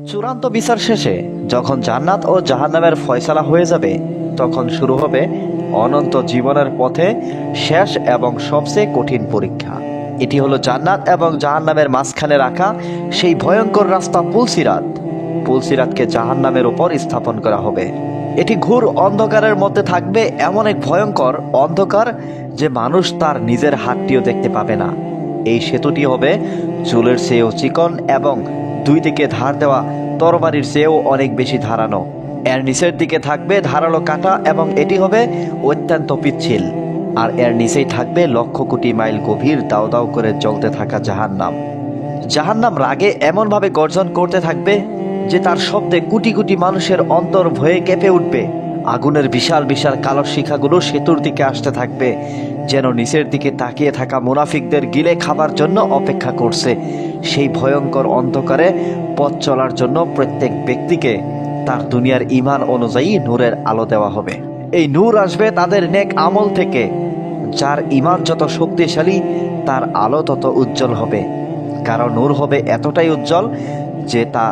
চূড়ান্ত বিচার শেষে যখন জান্নাত ও জাহান্নামের ফয়সালা হয়ে যাবে, তখন শুরু হবে অনন্ত জীবনের পথে শেষ এবং সবচেয়ে কঠিন পরীক্ষা। এটি হলো জান্নাত এবং জাহান্নামের মাঝখানে রাখা সেই ভয়ঙ্কর রাস্তা পুলসিরাত। পুলসিরাতকে জাহান্নামের উপর স্থাপন করা হবে। এটি ঘোর অন্ধকারের মধ্যে থাকবে, এমন এক ভয়ঙ্কর অন্ধকার যে মানুষ তার নিজের হাতটিও দেখতে পাবে না। এই সেতুটি হবে চুলের চেয়েও চিকন এবং দুই দিকে ধার দেওয়া তরবারির চেয়েও অনেক বেশি ধারানো। এর নিচের দিকে থাকবে ধারালো কাঁটা এবং এটি হবে অত্যন্ত পিচ্ছিল। আর এর নিচেই থাকবে লক্ষ কোটি মাইল গভীর দাও দাও করে জ্বলতে থাকা জাহান্নাম। জাহান্নাম রাগে এমনভাবে গর্জন করতে থাকবে যে তার শব্দে কোটি কোটি মানুষের অন্তর ভয়ে কেঁপে উঠবে। আগুনের বিশাল বিশাল কালো শিখাগুলো সেতুর দিকে আসতে থাকবে, যেন নিচের দিকে তাকিয়ে থাকা মুনাফিকদের গিলে খাবার জন্য অপেক্ষা করছে। সেই ভয়ঙ্কর অন্ধকারে পথ চলার জন্য প্রত্যেক ব্যক্তিকে তার দুনিয়ার ঈমান অনুযায়ী নূরের আলো দেওয়া হবে। এই নূর আসবে তাদের নেক আমল থেকে। যার ঈমান যত শক্তিশালী, তার আলো তত উজ্জ্বল হবে। কারণ নূর হবে এতটাই উজ্জ্বল যে তা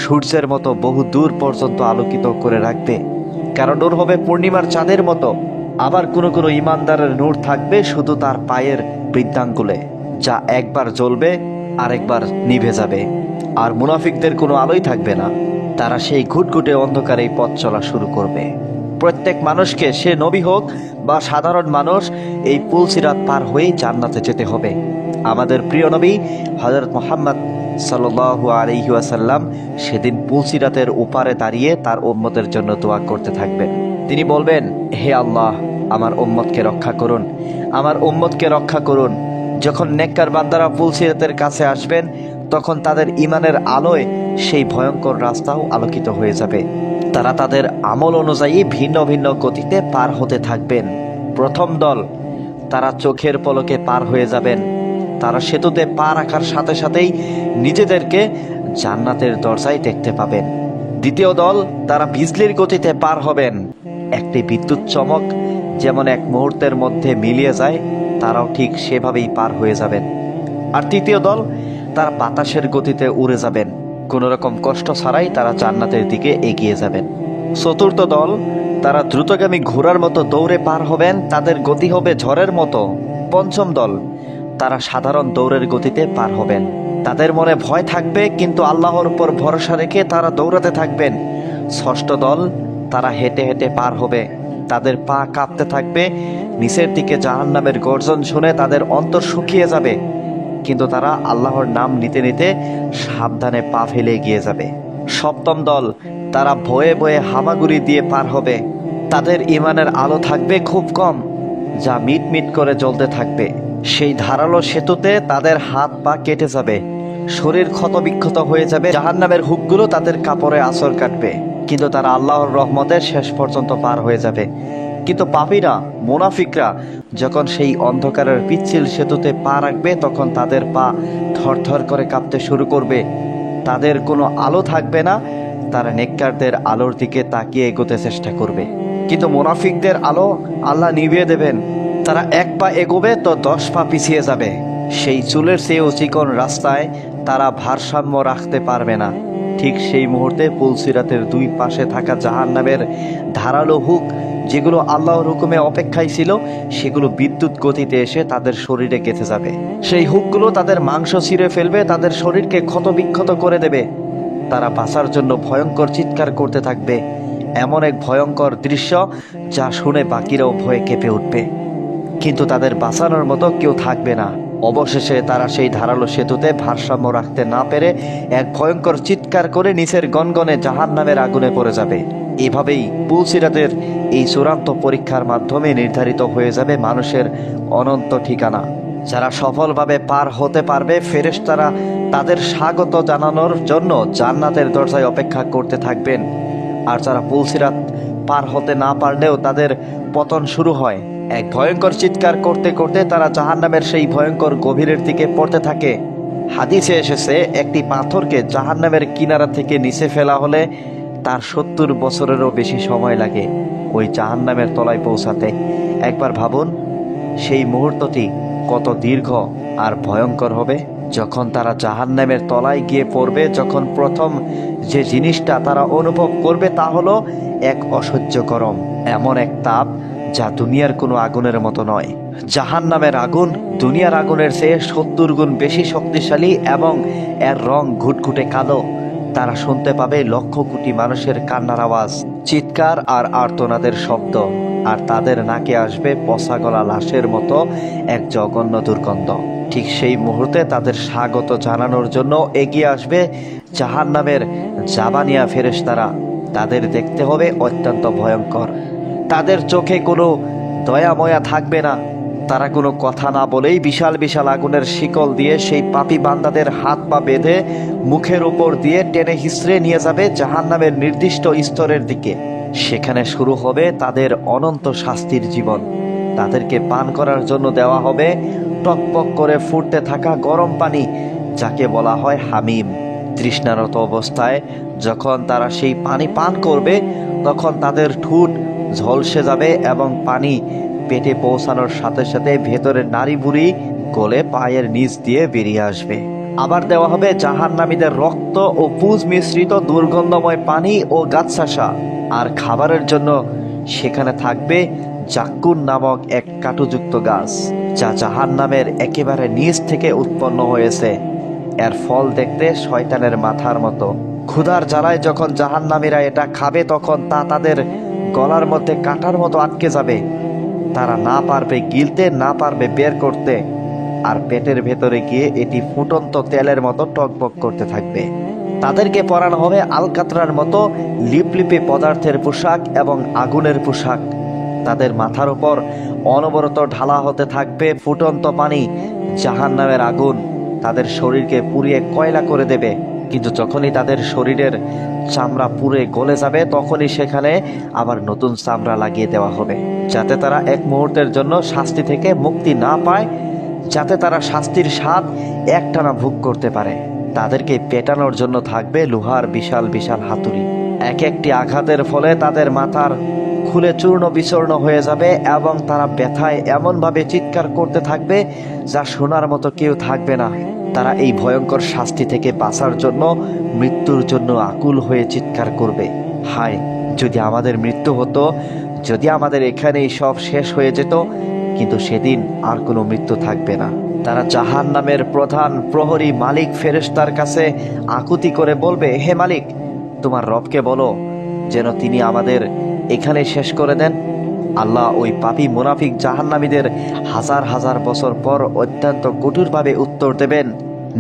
সূর্যের মতো বহু দূর পর্যন্ত আলোকিত করে রাখবে। কারণ নূর হবে পূর্ণিমার চাঁদের মতো। আবার কোনো কোনো ঈমানদারের নূর থাকবে শুধু তার পায়ের বৃদ্ধাঙ্গুলে, যা একবার জ্বলবে আরেকবার নিভে যাবে। আর মুনাফিকদের কোনো আলোই থাকবে না। তারা সেই ঘুটঘুটে অন্ধকারেই পথ চলা শুরু করবে। প্রত্যেক মানুষকে, সে নবী হোক বা সাধারণ মানুষ, এই পুলসিরাত পার হয়েই জান্নাতে যেতে হবে। আমাদের প্রিয় নবী হযরত মুহাম্মদ সাল্লাল্লাহু আলাইহি ওয়াসাল্লাম সেদিন পুলসিরাতের ওপারে দাঁড়িয়ে তার উম্মতের জন্য দোয়া করতে থাকবেন। তিনি বলবেন, হে আল্লাহ, আমার উম্মতকে রক্ষা করুন, আমার উম্মতকে রক্ষা করুন। যখন নেককার বান্দারা পুলসিরাতের কাছে আসবেন, তখন তাদের ঈমানের আলোয় সেই ভয়ঙ্কর রাস্তাও আলোকিত হয়ে যাবে। তারা তাদের আমল অনুযায়ী ভিন্ন ভিন্ন গতিতে পার হতে থাকবেন। প্রথম দল, তারা চোখের পলকে পার হয়ে যাবেন। তারা সেতুতে পা রাখার সাথে সাথেই নিজেদেরকে জান্নাতের দরজায় দেখতে পাবেন। দ্বিতীয় দল, তারা বিজলির গতিতে পার হবেন। একটি বিদ্যুৎ চমক যেমন এক মুহূর্তের মধ্যে মিলিয়ে যায়, তারাও ঠিক সেভাবেই পার হয়ে যাবেন। আর তৃতীয় দল, তারা বাতাসের গতিতে উড়ে যাবেন। কোনো রকম কষ্ট ছাড়াই তারা জান্নাতের দিকে এগিয়ে যাবেন। চতুর্থ দল, তারা দ্রুতগামী ঘোড়ার মতো দৌড়ে পার হবেন, তাদের গতি হবে ঝড়ের মতো। পঞ্চম দল, তারা সাধারণ দৌড়ের গতিতে পার হবেন। তাদের মনে ভয় থাকবে, কিন্তু আল্লাহর উপর ভরসা রেখে তারা দৌড়াতে থাকবেন। ষষ্ঠ দল, তারা হেঁটে হেঁটে পার হবে। তাদের পা কাঁপতে থাকবে। নিচের দিকে জাহান্নামের গর্জন শুনে তাদের অন্তর শুকিয়ে যাবে, কিন্তু তারা আল্লাহর নাম নিতে নিতে সাবধানে পা ফেলে এগিয়ে যাবে। সপ্তম দল, তারা ভয়ে ভয়ে হামাগুড়ি দিয়ে পার হবে। তাদের ঈমানের আলো থাকবে খুব কম, যা মিট মিট করে জ্বলতে থাকবে। সেই ধারালো সেতুতে তাদের হাত পা কেটে যাবে, শরীর ক্ষতবিক্ষত হয়ে যাবে। জাহান্নামের হুকগুলো তাদের কাপড়ে আঁচড় কাটবে, কিন্তু তারা আল্লাহর রহমতের শেষ পর্যন্ত পার হয়ে যাবে। কিন্তু পাপীরা, মুনাফিকরা যখন সেই অন্ধকারের পিচ্ছিল সেতুতে পা রাখবে, তখন তাদের পা থরথর করে কাঁপতে শুরু করবে। তাদের কোনো আলো থাকবে না। তারা নেককারদের আলোর দিকে তাকিয়ে এগোতে চেষ্টা করবে, কিন্তু মুনাফিকদের আলো আল্লাহ নিভিয়ে দেবেন। তারা এক পা এগোবে তো 10 পা পিছিয়ে যাবে। সেই চুলের চেয়েও চিকন রাস্তায় তারা ভারসাম্য রাখতে পারবে না। ঠিক সেই মুহূর্তে পুলসিরাতের দুই পাশে থাকা জাহান্নামের ধারালো হুক, যেগুলো আল্লাহর হুকুমে অপেক্ষায় ছিল, সেগুলো বিদ্যুৎ গতিতে এসে তাদের শরীরে গেঁথে যাবে। সেই হুকগুলো তাদের মাংস ছিঁড়ে ফেলবে, তাদের শরীরকে ক্ষতবিক্ষত করে দেবে। তারা বাঁচার জন্য ভয়ঙ্কর চিৎকার করতে থাকবে। এমন এক ভয়ঙ্কর দৃশ্য যা শুনে বাকিরাও ভয়ে কেঁপে উঠবে, কিন্তু তাদের বাঁচানোর মতো কেউ থাকবে না। অবশেষে তারা সেই ধারালো সেতুতে ভারসাম্য রাখতে না পেরে এক ভয়ঙ্কর চিৎকার করে নিচের গনগনে জাহান্নামের আগুনে পড়ে যাবে। এভাবেই পুলসিরাতের এই চূড়ান্ত পরীক্ষার মাধ্যমে নির্ধারিত হয়ে যাবে মানুষের অনন্ত ঠিকানা। যারা সফলভাবে পার হতে পারবে, ফেরেশতারা তাদের স্বাগত জানানোর জন্য জান্নাতের দরজায় অপেক্ষা করতে থাকবেন। আর যারা পুলসিরাত পার হতে না পারলেও তাদের পতন শুরু হয়। এক ভয়ঙ্কর চিৎকার করতে করতে তারা জাহান্নামের সেই ভয়ঙ্কর গভীরের দিকে পড়তে থাকে। হাদিসে এসেছে, একটি পাথরকে জাহান্নামের কিনারা থেকে নিচে ফেলা হলে তার 70 বছরেরও বেশি সময় লাগে ওই জাহান্নামের তলায় পৌঁছাতে। একবার ভাবুন, সেই মুহূর্তটি কত দীর্ঘ আর ভয়ঙ্কর হবে। যখন তারা জাহান্নামের তলায় গিয়ে পড়বে, যখন প্রথম যে জিনিসটা তারা অনুভব করবে তা হলো এক অসহ্য গরম, এমন এক তাপ যা দুনিয়ার কোনো আগুনের মতো নয়। জাহান্নামের আগুন দুনিয়ার আগুনের চেয়ে 70 গুণ বেশি শক্তিশালী এবং এর রং ঘুটঘুটে কালো। তারা শুনতে পাবে লক্ষ কোটি মানুষের কান্নার আওয়াজ, চিৎকার আর আর্তনাদের শব্দ, আর তাদের নাকে আসবে পচা গলা লাশের মতো এক জঘন্য দুর্গন্ধ। ঠিক সেই মুহূর্তে তাদের স্বাগত জানানোর জন্য এগিয়ে আসবে জাহান্নামের জাবানিয়া ফেরেশতারা। তাদের দেখতে হবে অত্যন্ত ভয়ঙ্কর। তাদের চোখে কোনো দয়াময়া থাকবে না। তারা কোনো কথা না বলেই বিশাল বিশাল আগুনের শিকল দিয়ে সেই পাপী বান্দাদের হাত পা বেঁধে মুখের উপর দিয়ে টেনে হিঁচড়ে নিয়ে যাবে জাহান্নামের নির্দিষ্ট স্তরের দিকে। সেখানে শুরু হবে তাদের অনন্ত শাস্তির জীবন। তাদেরকে পান করার জন্য দেওয়া হবে টকপক করে ফুটতে থাকা গরম পানি, যাকে বলা হয় হামিম। তৃষ্ণারত অবস্থায় যখন তারা সেই পানি পান করবে, তখন তাদের ঠোঁট ঝলসে যাবে এবং পানি পেটে পৌঁছানোর সাথে সাথে ভেতরের নাড়ি ভুঁড়ি গলে পায়ের নিচ দিয়ে বেরিয়ে আসবে। আবার দেওয়া হবে জাহান্নামীদের রক্ত ও পুজ মিশ্রিত দুর্গন্ধময় পানি ও গাছশাসা। আর খাবারের জন্য সেখানে থাকবে জাক্কুন নামক এক কাঁটুযুক্ত গাছ, যা জাহান্নামের একেবারে নিচ থেকে উৎপন্ন হয়েছে। এর ফল দেখতে শয়তানের মাথার মতো। ক্ষুধার জ্বালায় যখন জাহান্নামীরা এটা খাবে, তখন তা তাদের গলার মধ্যে কাঁটার মতো আটকে যাবে। তারা না পারবে গিলতে, না পারবে বের করতে, আর পেটের ভেতরে গিয়ে এটি ফুটন্ত তেলের মতো টকবক করতে থাকবে। তাদেরকে পরানো হবে আলকাতরার মতো লিপলিপে পদার্থের পোশাক এবং আগুনের পোশাক। তাদের মাথার উপর অনবরত ঢালা হতে থাকবে ফুটন্ত পানি। জাহান্নামের আগুন তাদের শরীরকে পুড়িয়ে কয়লা করে দেবে, কিন্তু যখনই তাদের শরীরের চামড়া পুড়ে গলে যাবে, তখনই সেখানে আবার নতুন চামড়া লাগিয়ে দেওয়া হবে, যাতে তারা এক মুহূর্তের জন্য শাস্তি থেকে মুক্তি না পায়, যাতে তারা শাস্তির স্বাদ একটানা ভোগ করতে পারে। তাদেরকে পেটানোর জন্য থাকবে লোহার বিশাল বিশাল হাতুড়ি। এক একটি আঘাতের ফলে তাদের মাথার খুলে চূর্ণ বিচূর্ণ হয়ে যাবে এবং তারা ব্যথায় এমনভাবে চিৎকার করতে থাকবে যা শোনার মতো কেউ থাকবে না। তারা এই ভয়ঙ্কর শাস্তি থেকে বাঁচার জন্য মৃত্যুর জন্য আকুল হয়ে চিৎকার করবে, হায় যদি আমাদের মৃত্যু হতো, যদি আমাদের এখানেই সব শেষ হয়ে যেত। কিন্তু সেদিন আর কোনো মৃত্যু থাকবে না। তারা জাহান্নামের প্রধান প্রহরী মালিক ফেরেশতার কাছে আকুতি করে বলবে, হে মালিক, তোমার রবকে বলো যেন তিনি আমাদের এখানে শেষ করে দেন। আল্লাহ ওই পাপী মুনাফিক জাহান্নামীদের হাজার হাজার বছর পর অত্যন্ত কঠোরভাবে উত্তর দেবেন,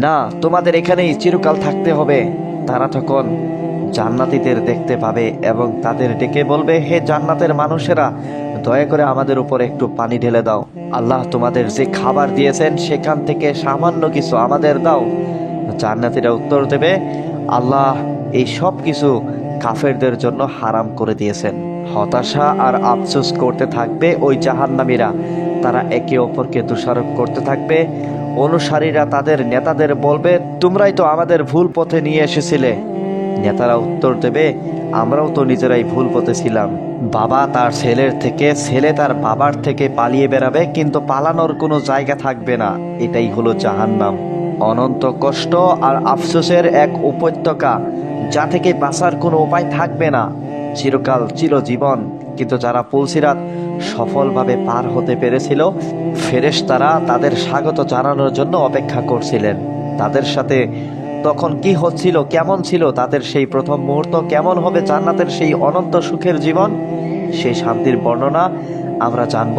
না, তোমাদের এখানেই চিরকাল থাকতে হবে। তারা তখন জান্নাতীদের দেখতে পাবে এবং তাদের ডেকে বলবে, হে জান্নাতের মানুষেরা, দয়া করে আমাদের উপর একটু পানি ঢেলে দাও। আল্লাহ তোমাদের যে খাবার দিয়েছেন সেখান থেকে সামান্য কিছু আমাদের দাও। জান্নাতীরা উত্তর দেবে, আল্লাহ এই সব কিছু কাফেরদের জন্য হারাম করে দিয়েছেন। হতাশা আর আফসোস করতে থাকবে ওই জাহান্নামীরা। তারা একে অপরকে দোষারোপ করতে থাকবে। অনুসারীরা তাদের নেতাদের বলবে, তোমরাই তো আমাদের ভুল পথে নিয়ে এসেছিলে। নেতারা উত্তর দেবে, আমরাও তো নিজেরাই ভুল পথে ছিলাম। বাবা তার ছেলের থেকে, ছেলে তার বাবার থেকে পালিয়ে বেড়াবে, কিন্তু পালানোর কোনো জায়গা থাকবে না। এটাই হলো জাহান্নাম, অনন্ত কষ্ট আর আফসোসের এক উপত্যকা, যা থেকে বাঁচার কোনো উপায় থাকবে না, চিরকাল চিরজীবন। কিন্তু যারা পুলসিরাত সফলভাবে পার হতে পেরেছিল, ফেরেশতারা তাদের স্বাগত জানানোর জন্য অপেক্ষা করছিলেন। তাদের সাথে তখন কি হচ্ছিল, কেমন ছিল তাদের সেই প্রথম মুহূর্ত, কেমন হবে জান্নাতের সেই অনন্ত সুখের জীবন, সেই শান্তির বর্ণনা আমরা জানব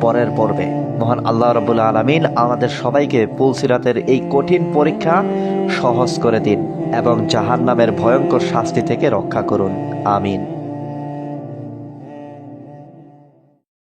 পরের পর্বে। মহান আল্লাহ রাব্বুল আলামিন আমাদের সবাইকে পুলসিরাতের এই কঠিন পরীক্ষা সহজ করে দিন এবং জাহান্নামের ভয়ঙ্কর শাস্তি থেকে রক্ষা করুন। আমিন।